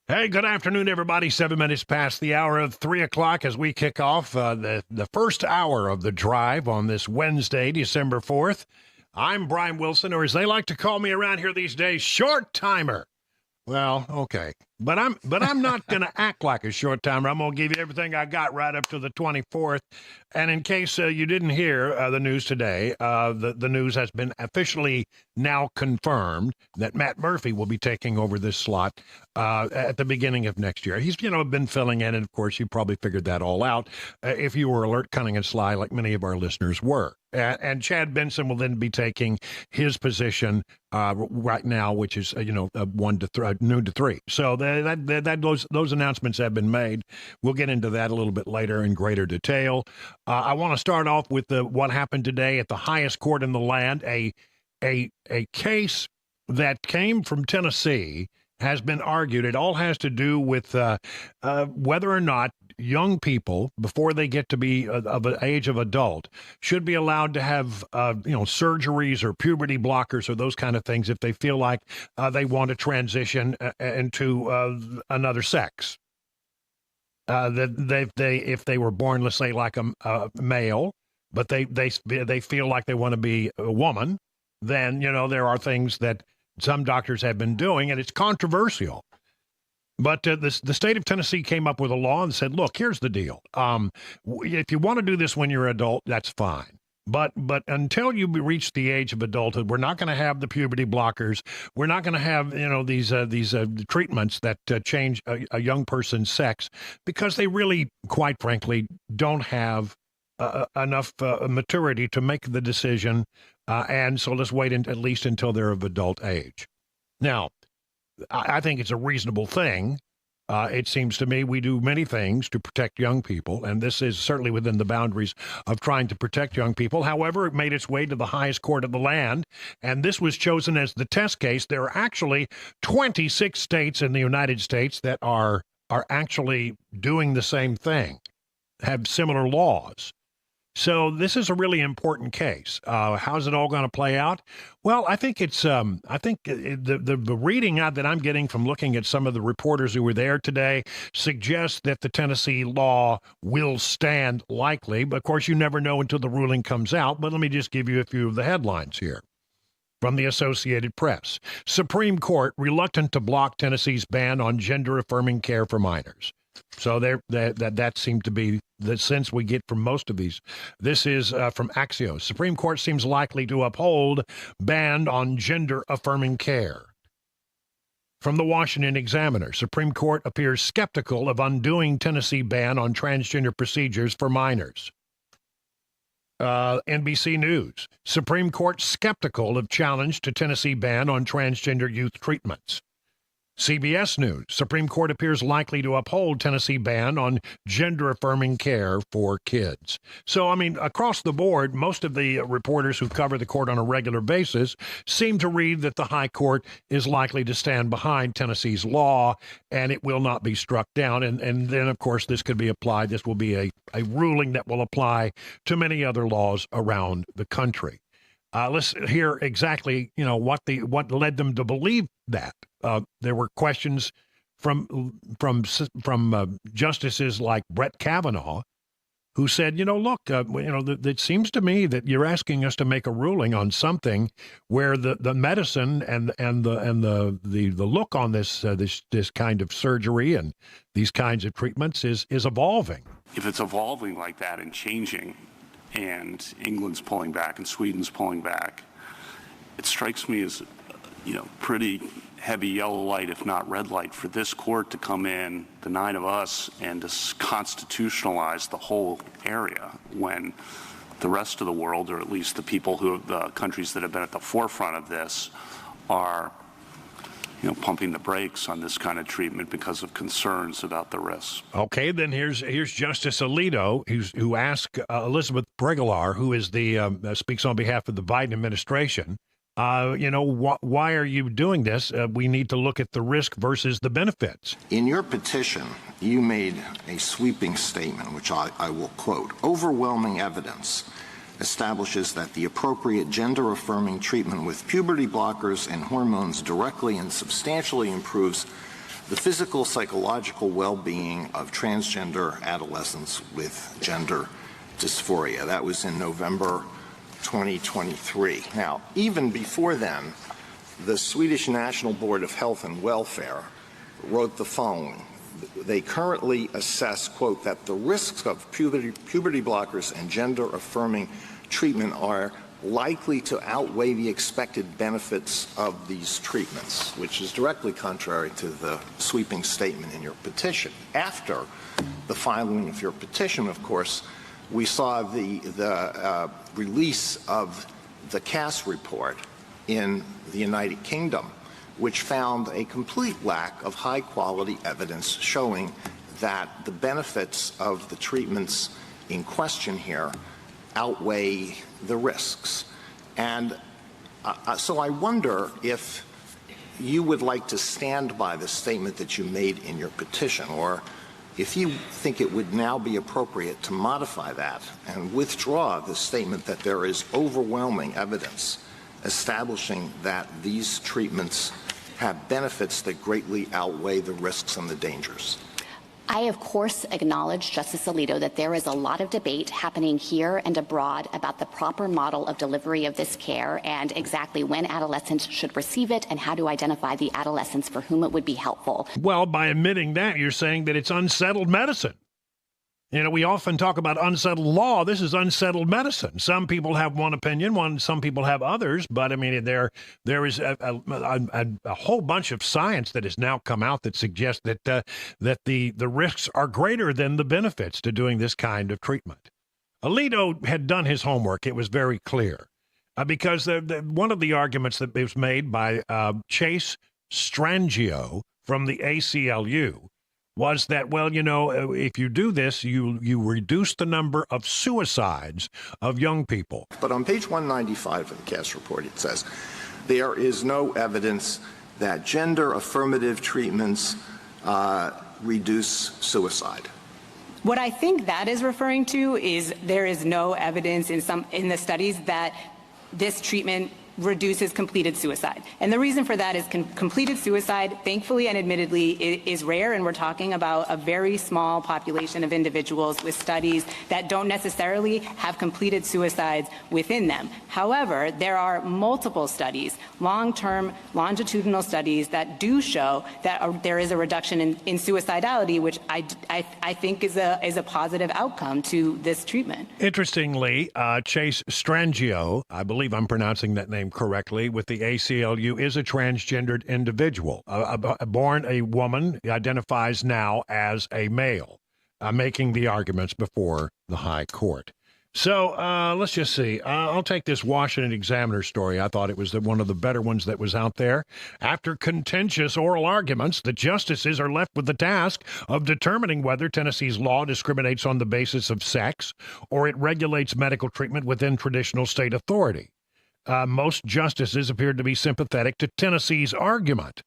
Hey, good afternoon, everybody. 7 minutes past the hour of 3 o'clock as we kick off the first hour of the drive on this Wednesday, December 4th. I'm Brian Wilson, or as they like to call me around here these days, Short Timer. Well, okay. But I'm not going to act like a short timer. I'm going to give you everything I got right up to the 24th. And in case you didn't hear the news today, the news has been officially now confirmed that Matt Murphy will be taking over this slot at the beginning of next year. He's, been filling in, and of course, you probably figured that all out if you were alert, cunning, and sly like many of our listeners were. And Chad Benson will then be taking his position right now, which is, 1 to noon to 3. So those announcements have been made. We'll get into that a little bit later in greater detail. I want to start off with what happened today at the highest court in the land. A case that came from Tennessee has been argued. It all has to do with whether or not young people, before they get to be of an age of adult, should be allowed to have, surgeries or puberty blockers or those kind of things if they feel like they want to transition into another sex. If they were born, let's say, like a male, but they feel like they want to be a woman, then, there are things that some doctors have been doing, and it's controversial. But the state of Tennessee came up with a law and said, look, here's the deal. If you want to do this when you're an adult, that's fine. But until you reach the age of adulthood, we're not going to have the puberty blockers. We're not going to have, these treatments that change a young person's sex, because they really, quite frankly, don't have enough maturity to make the decision. And so let's wait at least until they're of adult age. Now, I think it's a reasonable thing. It seems to me we do many things to protect young people, and this is certainly within the boundaries of trying to protect young people. However, it made its way to the highest court of the land, and this was chosen as the test case. There are actually 26 states in the United States that are actually doing the same thing, have similar laws. So this is a really important case. How's it all going to play out? Well, I think it's the reading out that I'm getting from looking at some of the reporters who were there today suggests that the Tennessee law will stand likely. But of course, you never know until the ruling comes out. But let me just give you a few of the headlines here. From the Associated Press: Supreme Court reluctant to block Tennessee's ban on gender-affirming care for minors. So that seemed to be the sense we get from most of these. This is from Axios. Supreme Court seems likely to uphold ban on gender-affirming care. From the Washington Examiner: Supreme Court appears skeptical of undoing Tennessee ban on transgender procedures for minors. NBC News: Supreme Court skeptical of challenge to Tennessee ban on transgender youth treatments. CBS News: Supreme Court appears likely to uphold Tennessee ban on gender-affirming care for kids. So, across the board, most of the reporters who cover the court on a regular basis seem to read that the high court is likely to stand behind Tennessee's law, and it will not be struck down. And then, of course, this could be applied. This will be a ruling that will apply to many other laws around the country. Let's hear exactly, what led them to believe that. There were questions from justices like Brett Kavanaugh, who said, look, it seems to me that you're asking us to make a ruling on something where the medicine and the look on this kind of surgery and these kinds of treatments is evolving. If it's evolving like that and changing, and England's pulling back and Sweden's pulling back, it strikes me as, pretty heavy yellow light, if not red light, for this court to come in, the 9 of us, and to constitutionalize the whole area when the rest of the world, or at least the countries that have been at the forefront of this, are pumping the brakes on this kind of treatment because of concerns about the risks. Okay, then here's Justice Alito, who asked Elizabeth Bregelar, who is speaks on behalf of the Biden administration, why are you doing this? We need to look at the risk versus the benefits. In your petition, you made a sweeping statement, which I will quote: overwhelming evidence establishes that the appropriate gender-affirming treatment with puberty blockers and hormones directly and substantially improves the physical, psychological well-being of transgender adolescents with gender dysphoria. That was in November 2023. Now, even before then, the Swedish National Board of Health and Welfare wrote the following. They currently assess, quote, that the risks of puberty blockers and gender-affirming treatment are likely to outweigh the expected benefits of these treatments, which is directly contrary to the sweeping statement in your petition. After the filing of your petition, of course, we saw the release of the Cass report in the United Kingdom, which found a complete lack of high-quality evidence showing that the benefits of the treatments in question here outweigh the risks. And so I wonder if you would like to stand by the statement that you made in your petition, or if you think it would now be appropriate to modify that and withdraw the statement that there is overwhelming evidence establishing that these treatments have benefits that greatly outweigh the risks and the dangers. I, of course, acknowledge, Justice Alito, that there is a lot of debate happening here and abroad about the proper model of delivery of this care and exactly when adolescents should receive it and how to identify the adolescents for whom it would be helpful. Well, by admitting that, you're saying that it's unsettled medicine. You know, we often talk about unsettled law. This is unsettled medicine. Some people have one opinion, some people have others, but I mean, there is a whole bunch of science that has now come out that suggests that the risks are greater than the benefits to doing this kind of treatment. Alito had done his homework. It was very clear because one of the arguments that was made by Chase Strangio from the ACLU was that, well, you know, if you do this, you reduce the number of suicides of young people. But on page 195 of the Cass report, it says, there is no evidence that gender affirmative treatments reduce suicide. What I think that is referring to is there is no evidence in the studies that this treatment reduces completed suicide. And the reason for that is completed suicide, thankfully and admittedly, is rare, and we're talking about a very small population of individuals with studies that don't necessarily have completed suicides within them. However, there are multiple studies, long-term longitudinal studies that do show that there is a reduction in suicidality, which I think is a positive outcome to this treatment. Interestingly, Chase Strangio, I believe I'm pronouncing that name correctly, with the ACLU, is a transgendered individual, born a woman, identifies now as a male, making the arguments before the high court. So let's just see. I'll take this Washington Examiner story. I thought it was one of the better ones that was out there. After contentious oral arguments, the justices are left with the task of determining whether Tennessee's law discriminates on the basis of sex or it regulates medical treatment within traditional state authority. Most justices appeared to be sympathetic to Tennessee's argument.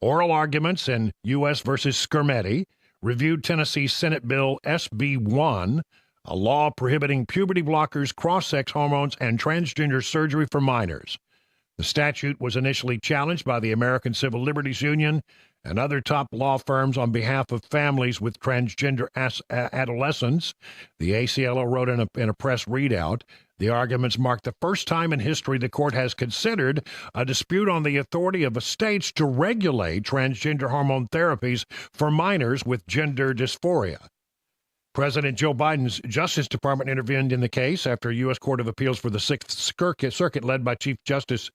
Oral arguments in U.S. versus Skermetti reviewed Tennessee Senate Bill SB 1, a law prohibiting puberty blockers, cross-sex hormones, and transgender surgery for minors. The statute was initially challenged by the American Civil Liberties Union and other top law firms on behalf of families with transgender adolescents. The ACLU wrote in a press readout, the arguments mark the first time in history the court has considered a dispute on the authority of states to regulate transgender hormone therapies for minors with gender dysphoria. President Joe Biden's Justice Department intervened in the case after a U.S. Court of Appeals for the Sixth Circuit, led by Chief Judge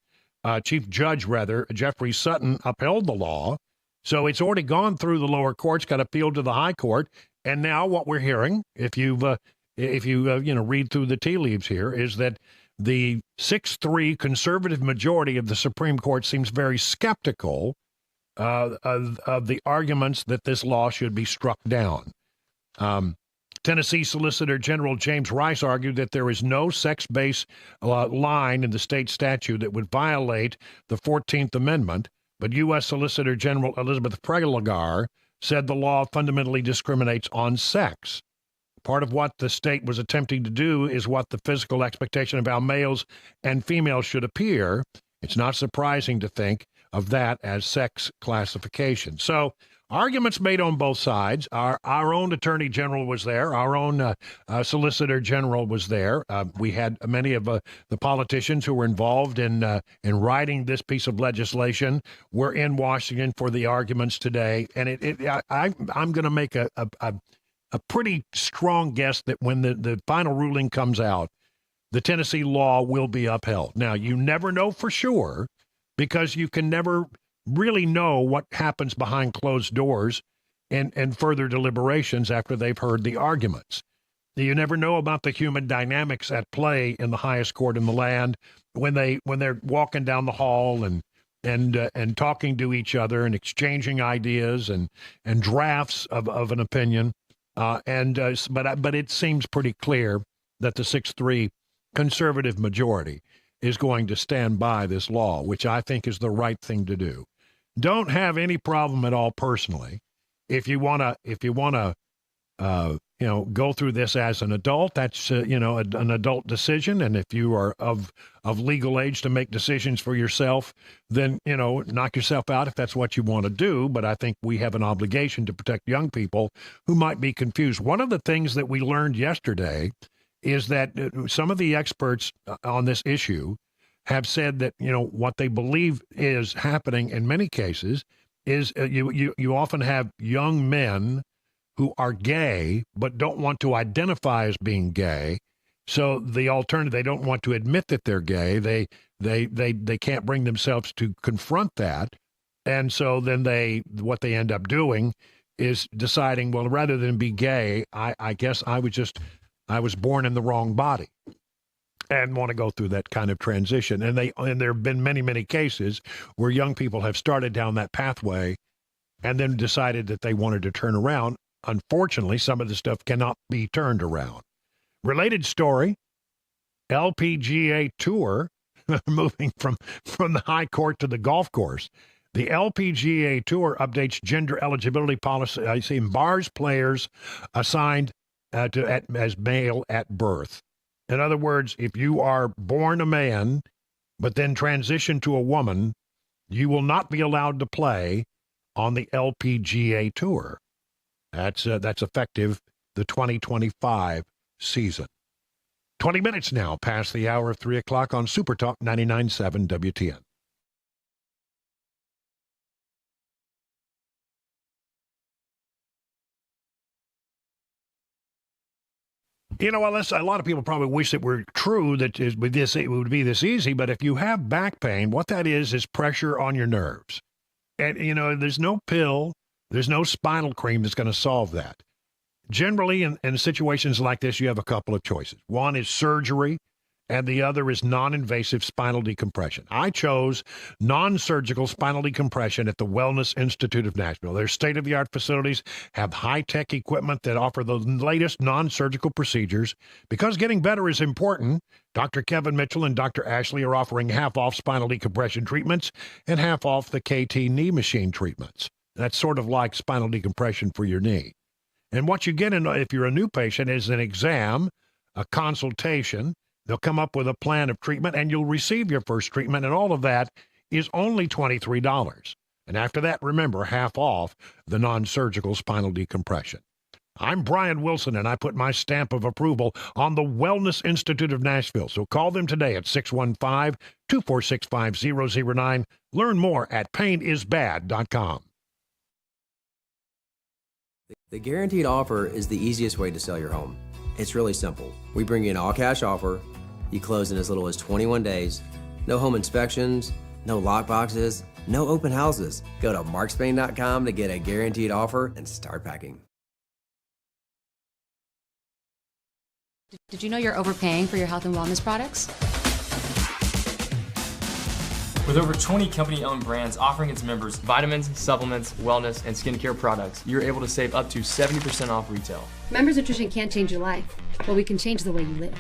Jeffrey Sutton, upheld the law. So it's already gone through the lower courts, got appealed to the high court, and now what we're hearing, if you read through the tea leaves here, is that the 6-3 conservative majority of the Supreme Court seems very skeptical of the arguments that this law should be struck down. Tennessee Solicitor General James Rice argued that there is no sex-based line in the state statute that would violate the 14th Amendment, but U.S. Solicitor General Elizabeth Prelogar said the law fundamentally discriminates on sex. Part of what the state was attempting to do is what the physical expectation of how males and females should appear. It's not surprising to think of that as sex classification. So Arguments made on both sides. Our own Attorney General was there. Our own Solicitor General was there. We had many of the politicians who were involved in writing this piece of legislation were in Washington for the arguments today. And I'm going to make a pretty strong guess that when the final ruling comes out, the Tennessee law will be upheld. Now, you never know for sure because you can never really know what happens behind closed doors and further deliberations after they've heard the arguments. You never know about the human dynamics at play in the highest court in the land when they're walking down the hall and talking to each other and exchanging ideas and drafts of an opinion. But it seems pretty clear that the 6-3 conservative majority is going to stand by this law, which I think is the right thing to do. Don't have any problem at all personally. If you want to go through this as an adult, that's an adult decision. And if you are of legal age to make decisions for yourself, then knock yourself out if that's what you want to do. But I think we have an obligation to protect young people who might be confused. One of the things that we learned yesterday is that some of the experts on this issue have said that what they believe is happening in many cases is you often have young men who are gay but don't want to identify as being gay. So the alternative, they don't want to admit that they're gay. They can't bring themselves to confront that, and so then what they end up doing is deciding, well, rather than be gay, I guess I was born in the wrong body. And want to go through that kind of transition. And there have been many, many cases where young people have started down that pathway and then decided that they wanted to turn around. Unfortunately, some of the stuff cannot be turned around. Related story, LPGA Tour, moving from the high court to the golf course. The LPGA Tour updates gender eligibility policy. I see bars players assigned as male at birth. In other words, if you are born a man, but then transition to a woman, you will not be allowed to play on the LPGA Tour. That's effective the 2025 season. 20 minutes now past the hour of 3 o'clock on Super Talk 99.7 WTN. Well, a lot of people probably wish it were true that it would be this easy, but if you have back pain, what that is pressure on your nerves. And, there's no pill, there's no spinal cream that's going to solve that. Generally, in situations like this, you have a couple of choices. One is surgery, and the other is non-invasive spinal decompression. I chose non-surgical spinal decompression at the Wellness Institute of Nashville. Their state-of-the-art facilities have high-tech equipment that offer the latest non-surgical procedures. Because getting better is important, Dr. Kevin Mitchell and Dr. Ashley are offering half-off spinal decompression treatments and half-off the KT knee machine treatments. That's sort of like spinal decompression for your knee. And what you get if you're a new patient is an exam, a consultation. They'll come up with a plan of treatment, and you'll receive your first treatment, and all of that is only $23. And after that, remember, half off the non-surgical spinal decompression. I'm Brian Wilson, and I put my stamp of approval on the Wellness Institute of Nashville. So call them today at 615-246-5009. Learn more at painisbad.com. The guaranteed offer is the easiest way to sell your home. It's really simple. We bring you an all-cash offer. You close in as little as 21 days. No home inspections, no lock boxes, no open houses. Go to markspain.com to get a guaranteed offer and start packing. Did you know you're overpaying for your health and wellness products? With over 20 company-owned brands offering its members vitamins, supplements, wellness, and skincare products, you're able to save up to 70% off retail. Members Nutrition can't change your life, but we can change the way you live.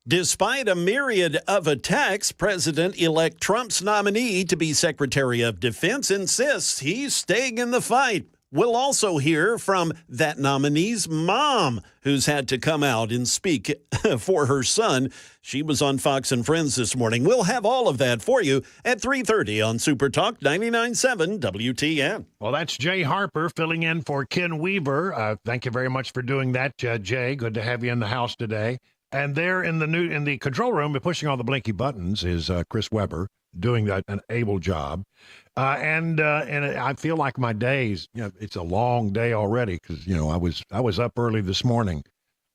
Despite a myriad of attacks, President-elect Trump's nominee to be Secretary of Defense insists he's staying in the fight. We'll also hear from that nominee's mom, who's had to come out and speak for her son. She was on Fox and Friends this morning. We'll have all of that for you at 3:30 on Super Talk 99.7 WTN. Well, that's Jay Harper filling in for Ken Weaver. Thank you very much for doing that, Jay. Good to have you in the house today. And there in the control room, pushing all the blinky buttons, is Chris Weber, doing an able job. And I feel like my days, it's a long day already because, I was up early this morning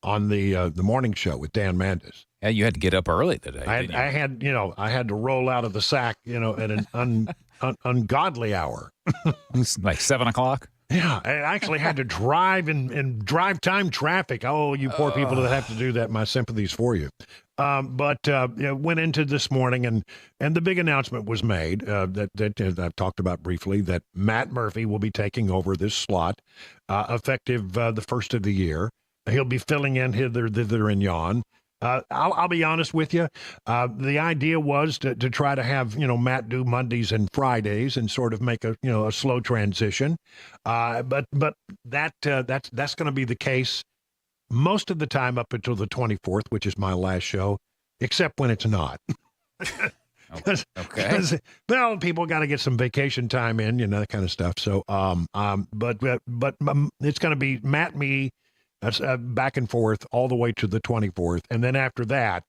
on the morning show with Dan Mandis. Yeah, you had to get up early today. I had to roll out of the sack, at an ungodly hour. Like 7 o'clock? Yeah, I actually had to drive in drive time traffic. Oh, you poor people that have to do that. My sympathies for you. But went into this morning, and the big announcement was made that I've talked about briefly, that Matt Murphy will be taking over this slot effective the first of the year. He'll be filling in hither, thither, and yon. I'll be honest with you. The idea was to try to have, Matt do Mondays and Fridays and sort of make a slow transition. But that's going to be the case most of the time up until the 24th, which is my last show, except when it's not. Okay. Well, people got to get some vacation time in, that kind of stuff. So, but it's going to be Matt, me, back and forth all the way to the 24th. And then after that,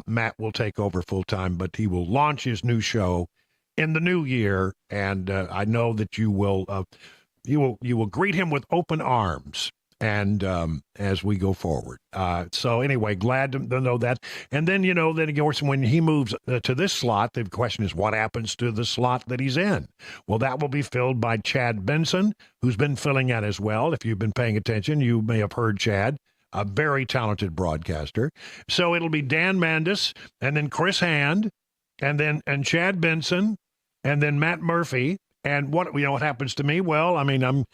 Matt will take over full time, but he will launch his new show in the new year. And I know that you will greet him with open arms. And as we go forward. So anyway, glad to know that. And then, then of course, when he moves to this slot, the question is what happens to the slot that he's in? Well, that will be filled by Chad Benson, who's been filling in as well. If you've been paying attention, you may have heard Chad, a very talented broadcaster. So it'll be Dan Mandis, and then Chris Hand, and Chad Benson, and then Matt Murphy. And what happens to me? Well, I mean, I'm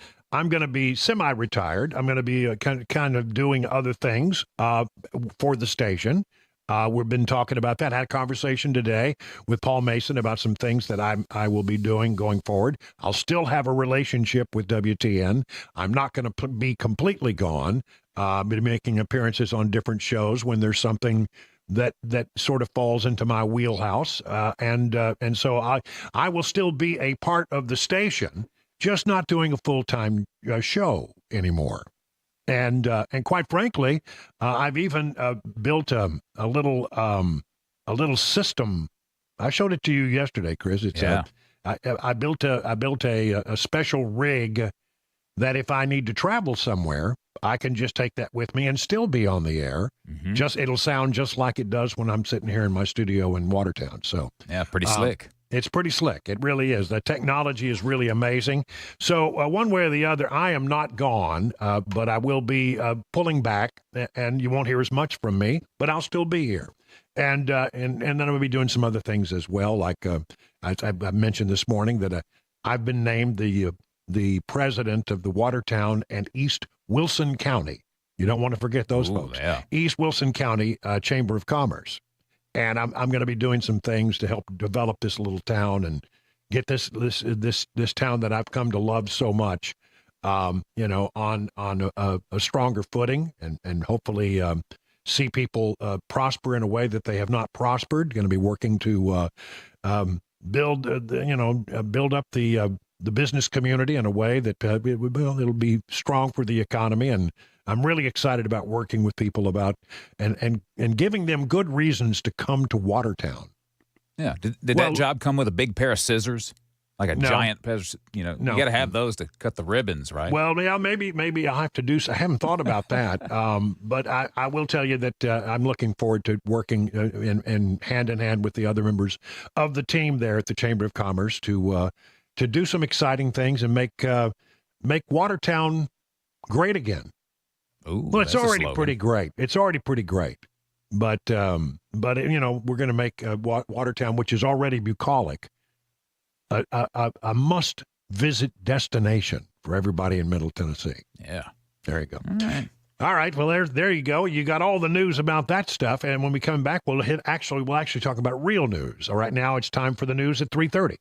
going to be semi-retired. I'm going to be kind of doing other things for the station. We've been talking about that. Had a conversation today with Paul Mason about some things that I will be doing going forward. I'll still have a relationship with WTN. I'm not going to be completely gone. I'll be making appearances on different shows when there's something that sort of falls into my wheelhouse. And so I will still be a part of the station, just not doing a full-time show anymore. And quite frankly, I've even built a little system. I showed it to you yesterday, Chris. It's I built a special rig that if I need to travel somewhere, I can just take that with me and still be on the air. Mm-hmm. It'll sound just like it does when I'm sitting here in my studio in Watertown. So yeah, pretty slick. It's pretty slick. It really is. The technology is really amazing. So one way or the other, I am not gone, but I will be pulling back, and you won't hear as much from me, but I'll still be here. And then I'll be doing some other things as well. Like I mentioned this morning that I've been named the president of the Watertown and East Wilson County. You don't want to forget those folks. Yeah. East Wilson County Chamber of Commerce. And I'm going to be doing some things to help develop this little town and get this town that I've come to love so much, on a stronger footing, and hopefully see people prosper in a way that they have not prospered. Going to be working to build up the business community in a way that it'll be strong for the economy. And I'm really excited about working with people about and giving them good reasons to come to Watertown. Yeah. Did that job come with a big pair of scissors? Like a giant pair, No. You got to have those to cut the ribbons, right? Well, yeah, maybe I'll have to do so. I haven't thought about that. But I will tell you that I'm looking forward to working in hand with the other members of the team there at the Chamber of Commerce to do some exciting things and make Watertown great again. Ooh, well, it's already pretty great. It's already pretty great. But we're going to make Watertown, which is already bucolic, a must-visit destination for everybody in Middle Tennessee. Yeah. There you go. All right. All right. Well, there you go. You got all the news about that stuff. And when we come back, we'll actually talk about real news. All right. Now it's time for the news at 3:30.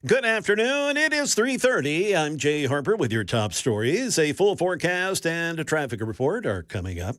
Good afternoon. It is 3:30. I'm Jay Harper with your top stories. A full forecast and a traffic report are coming up.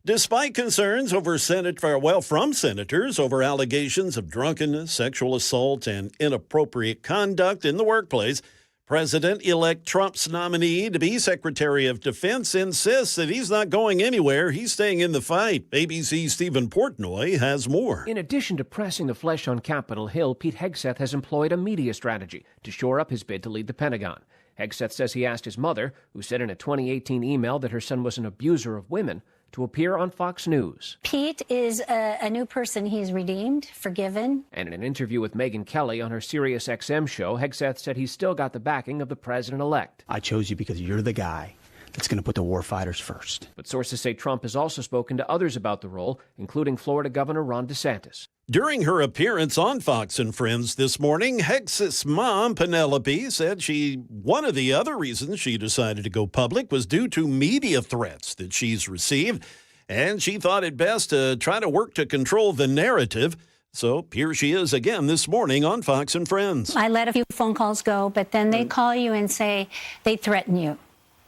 Despite concerns from senators over allegations of drunkenness, sexual assault, and inappropriate conduct in the workplace, President-elect Trump's nominee to be Secretary of Defense insists that he's not going anywhere. He's staying in the fight. ABC's Stephen Portnoy has more. In addition to pressing the flesh on Capitol Hill, Pete Hegseth has employed a media strategy to shore up his bid to lead the Pentagon. Hegseth says he asked his mother, who said in a 2018 email that her son was an abuser of women, to appear on Fox News. Pete is a new person. He's redeemed, forgiven. And in an interview with Megyn Kelly on her Sirius XM show, Hegseth said he's still got the backing of the president-elect. I chose you because you're the guy that's going to put the war fighters first. But sources say Trump has also spoken to others about the role, including Florida Governor Ron DeSantis. During her appearance on Fox and Friends this morning, Hegseth's mom, Penelope, said one of the other reasons she decided to go public was due to media threats that she's received, and she thought it best to try to work to control the narrative. So here she is again this morning on Fox and Friends. I let a few phone calls go, but then they call you and say they threaten you.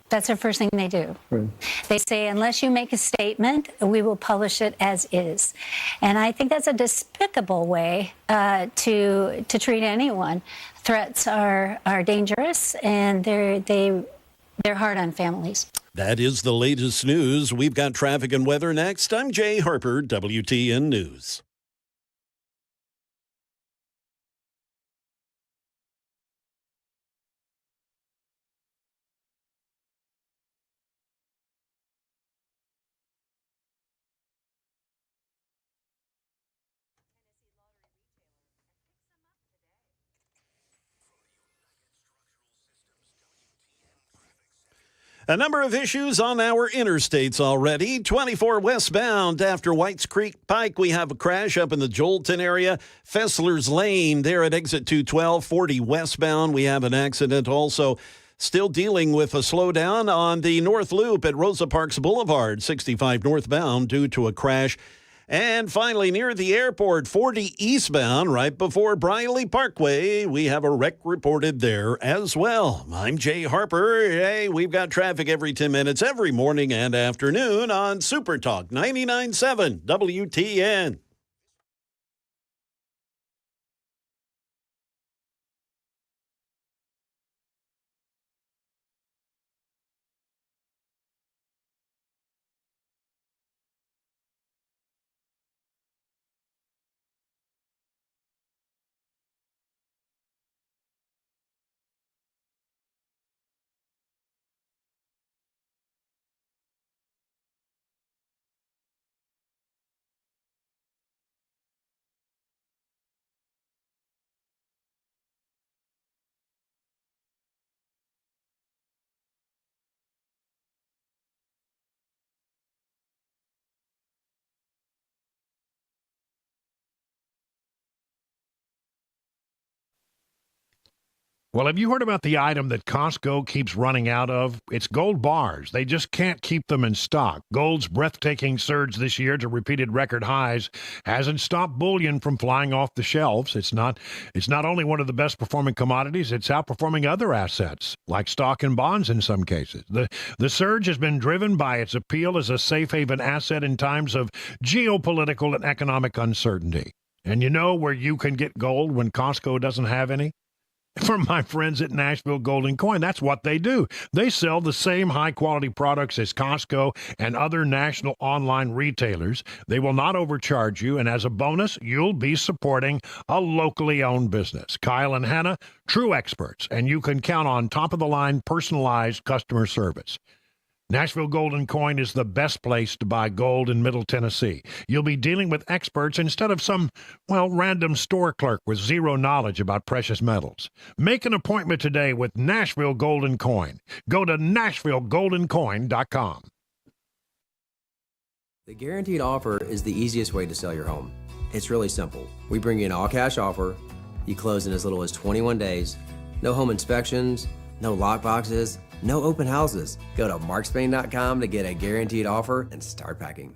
That's the first thing they do. Right. They say, unless you make a statement, we will publish it as is. And I think that's a despicable way to treat anyone. Threats are dangerous, and they're hard on families. That is the latest news. We've got traffic and weather next. I'm Jay Harper, WTN News. A number of issues on our interstates already. 24 westbound after Whites Creek Pike, we have a crash up in the Joelton area. Fessler's Lane there at exit 212. 40 westbound, we have an accident also. Still dealing with a slowdown on the North Loop at Rosa Parks Boulevard. 65 northbound due to a crash. And finally, near the airport, 40 eastbound, right before Briley Parkway, we have a wreck reported there as well. I'm Jay Harper. Hey, we've got traffic every 10 minutes, every morning and afternoon on Super Talk 99.7 WTN. Well, have you heard about the item that Costco keeps running out of? It's gold bars. They just can't keep them in stock. Gold's breathtaking surge this year to repeated record highs hasn't stopped bullion from flying off the shelves. It's not only one of the best performing commodities, it's outperforming other assets, like stock and bonds in some cases. The surge has been driven by its appeal as a safe haven asset in times of geopolitical and economic uncertainty. And you know where you can get gold when Costco doesn't have any? From my friends at Nashville Gold & Coin, that's what they do. They sell the same high-quality products as Costco and other national online retailers. They will not overcharge you, and as a bonus, you'll be supporting a locally owned business. Kyle and Hannah, true experts, and you can count on top-of-the-line personalized customer service. Nashville Gold & Coin is the best place to buy gold in Middle Tennessee. You'll be dealing with experts instead of some, random store clerk with zero knowledge about precious metals. Make an appointment today with Nashville Gold & Coin. Go to NashvilleGoldandCoin.com. The guaranteed offer is the easiest way to sell your home. It's really simple. We bring you an all-cash offer, You close in as little as 21 days. No home inspections, no lockboxes, no open houses. Go to markspain.com to get a guaranteed offer and start packing.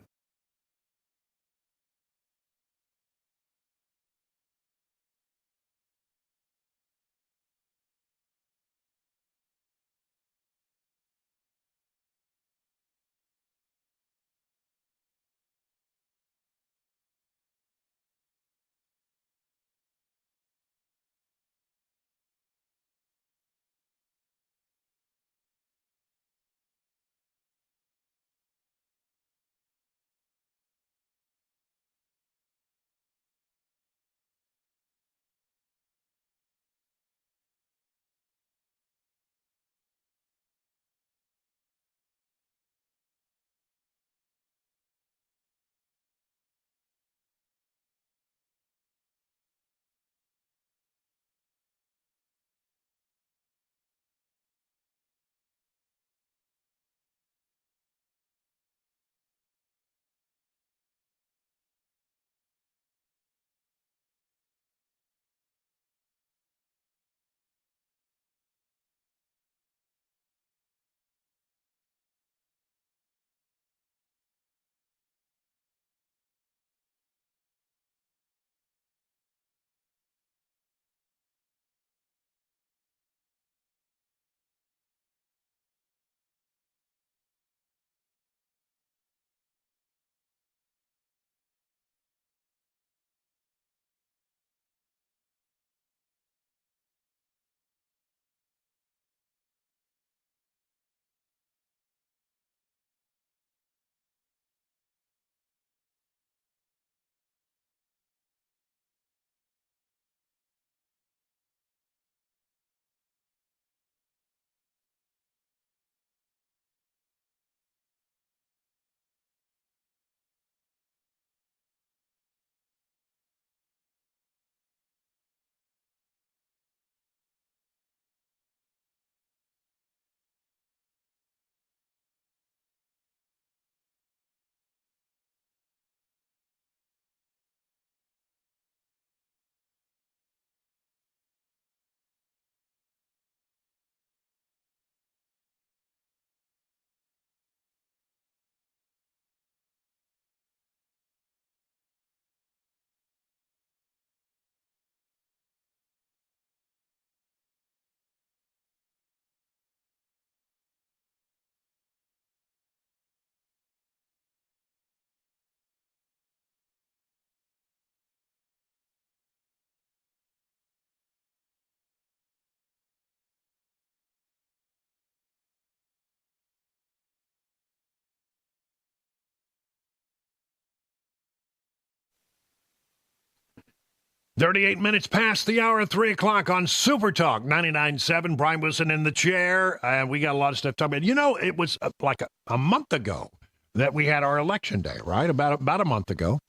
"38 minutes past the hour of 3 o'clock on Super Talk 99.7. Brian Wilson in the chair, and we got a lot of stuff to talk about. You know, it was like a month ago that we had our election day, right? About a month ago.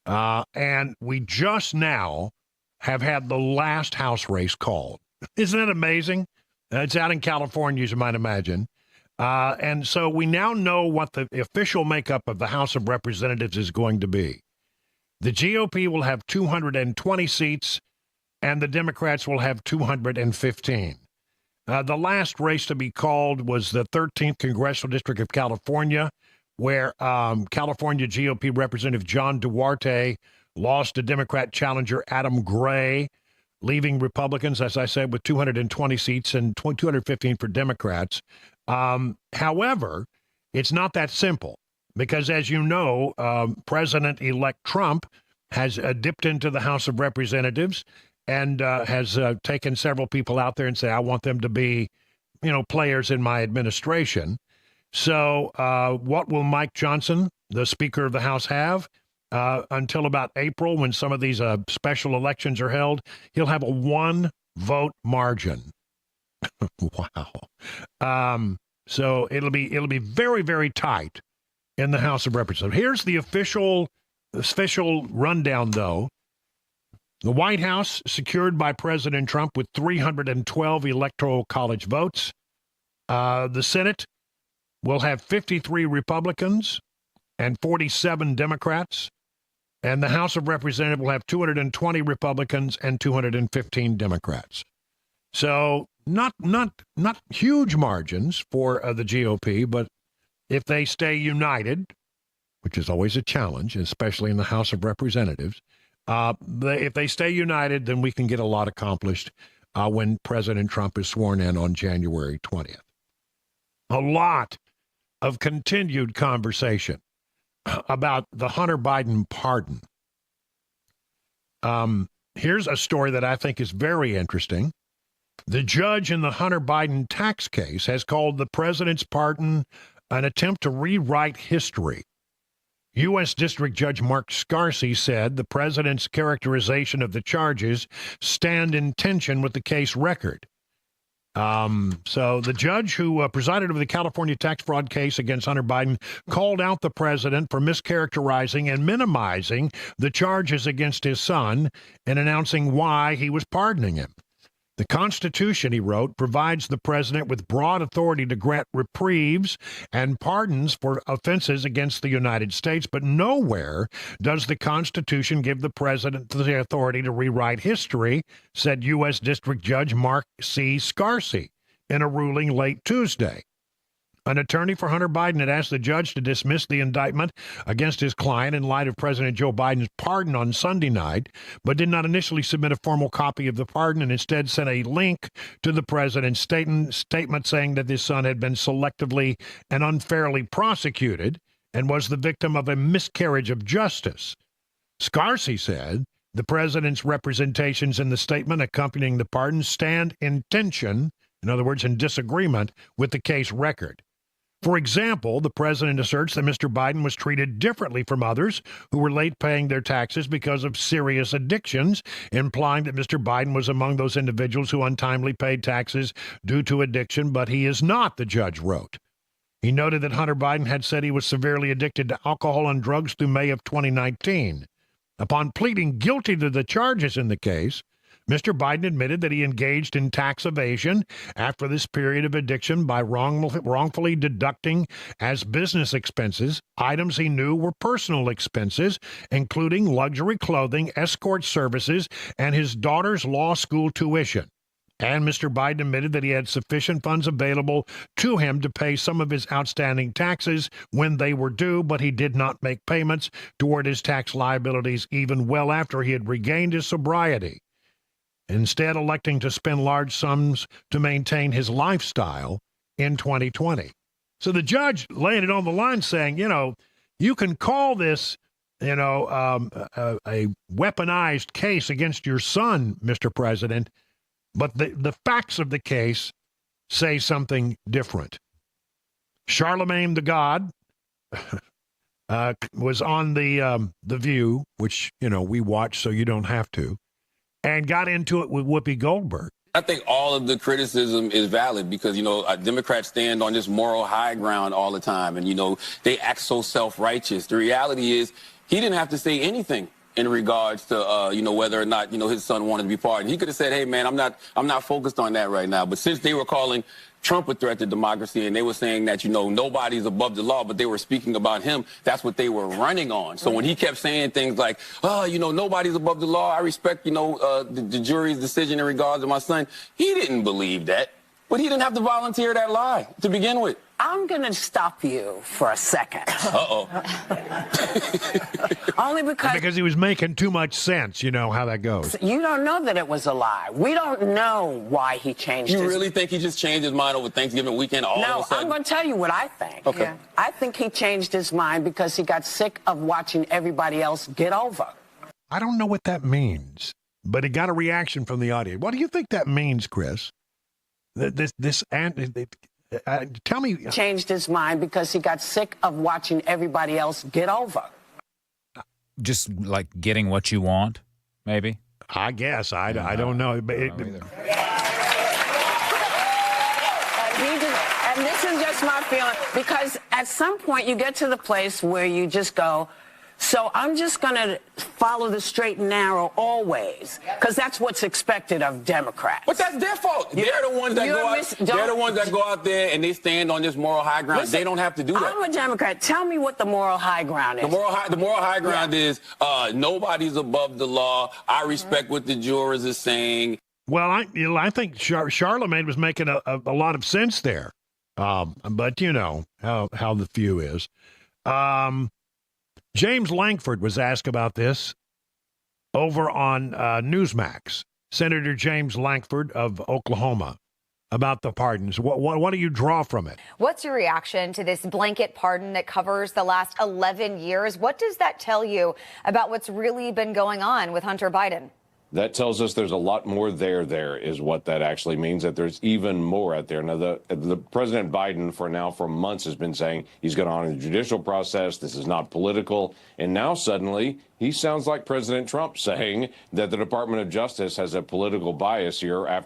And we just now have had the last House race called. Isn't that amazing? It's out in California, as you might imagine. And so we now know what the official makeup of the House of Representatives is going to be. The GOP will have 220 seats, and the Democrats will have 215. The last race to be called was the 13th Congressional District of California, where California GOP Representative John Duarte lost to Democrat challenger Adam Gray, leaving Republicans, as I said, with 220 seats and 215 for Democrats. However, it's not that simple. Because, as you know, President-elect Trump has dipped into the House of Representatives and has taken several people out there and say, I want them to be, players in my administration. So what will Mike Johnson, the Speaker of the House, have until about April when some of these special elections are held? He'll have a 1-vote margin. Wow. So it'll be very, very tight in the House of Representatives. Here's the official rundown, though. The White House secured by President Trump with 312 Electoral College votes. The Senate will have 53 Republicans and 47 Democrats. And the House of Representatives will have 220 Republicans and 215 Democrats. So not huge margins for the GOP, but if they stay united, which is always a challenge, especially in the House of Representatives, if they stay united, then we can get a lot accomplished when President Trump is sworn in on January 20th. A lot of continued conversation about the Hunter Biden pardon. Here's a story that I think is very interesting. The judge in the Hunter Biden tax case has called the president's pardon an attempt to rewrite history. U.S. District Judge Mark Scarsey said the president's characterization of the charges stand in tension with the case record. So the judge who presided over the California tax fraud case against Hunter Biden called out the president for mischaracterizing and minimizing the charges against his son and announcing why he was pardoning him. The Constitution, he wrote, provides the president with broad authority to grant reprieves and pardons for offenses against the United States, but nowhere does the Constitution give the president the authority to rewrite history, said U.S. District Judge Mark C. Scarsey in a ruling late Tuesday. An attorney for Hunter Biden had asked the judge to dismiss the indictment against his client in light of President Joe Biden's pardon on Sunday night, but did not initially submit a formal copy of the pardon and instead sent a link to the president's statement saying that his son had been selectively and unfairly prosecuted and was the victim of a miscarriage of justice. Scarsey said the president's representations in the statement accompanying the pardon stand in tension, in other words, in disagreement with the case record. For example, the president asserts that Mr. Biden was treated differently from others who were late paying their taxes because of serious addictions, implying that Mr. Biden was among those individuals who untimely paid taxes due to addiction, but he is not, the judge wrote. He noted that Hunter Biden had said he was severely addicted to alcohol and drugs through May of 2019. Upon pleading guilty to the charges in the case, Mr. Biden admitted that he engaged in tax evasion after this period of addiction by wrongfully deducting as business expenses items he knew were personal expenses, including luxury clothing, escort services, and his daughter's law school tuition. And Mr. Biden admitted that he had sufficient funds available to him to pay some of his outstanding taxes when they were due, but he did not make payments toward his tax liabilities even well after he had regained his sobriety, instead electing to spend large sums to maintain his lifestyle in 2020. So the judge laying it on the line saying, you can call this, a weaponized case against your son, Mr. President, but the facts of the case say something different. Charlemagne the God was on the View, which, we watch so you don't have to, and got into it with Whoopi Goldberg. I think all of the criticism is valid because, Democrats stand on this moral high ground all the time. And, they act so self-righteous. The reality is he didn't have to say anything in regards to, whether or not, his son wanted to be pardoned. He could have said, hey, man, I'm not focused on that right now. But since they were calling Trump a threat to democracy and they were saying that, nobody's above the law, but they were speaking about him, that's what they were running on. So when he kept saying things like, nobody's above the law, I respect, the jury's decision in regards to my son, he didn't believe that. But he didn't have to volunteer that lie to begin with. I'm going to stop you for a second. Uh-oh. Only because he was making too much sense, how that goes. You don't know that it was a lie. We don't know why he changed You really think he just changed his mind over Thanksgiving weekend all of a sudden? No, I'm going to tell you what I think. Okay. Yeah. I think he changed his mind because he got sick of watching everybody else get over. I don't know what that means, but he got a reaction from the audience. What do you think that means, Chris? Tell me. Changed his mind because he got sick of watching everybody else get over. Just like getting what you want, maybe? I guess. I don't know. But And this is just my feeling, because at some point you get to the place where you just go, So I'm just going to follow the straight and narrow always, because that's what's expected of Democrats. But that's their fault. They're the ones that go out. They're the ones that go out there and they stand on this moral high ground. Listen, they don't have to do that. I'm a Democrat. Tell me what the moral high ground is. The moral high ground is nobody's above the law. I respect what the jurors are saying. Well, I think Charlemagne was making a lot of sense there, but you know how the few is. James Lankford was asked about this over on Newsmax. Senator James Lankford of Oklahoma, about the pardons. What do you draw from it? What's your reaction to this blanket pardon that covers the last 11 years? What does that tell you about what's really been going on with Hunter Biden? That tells us there's a lot more there is what that actually means, that there's even more out there. Now, the President Biden for months has been saying he's going to honor the judicial process. This is not political. And now suddenly he sounds like President Trump saying that the Department of Justice has a political bias here after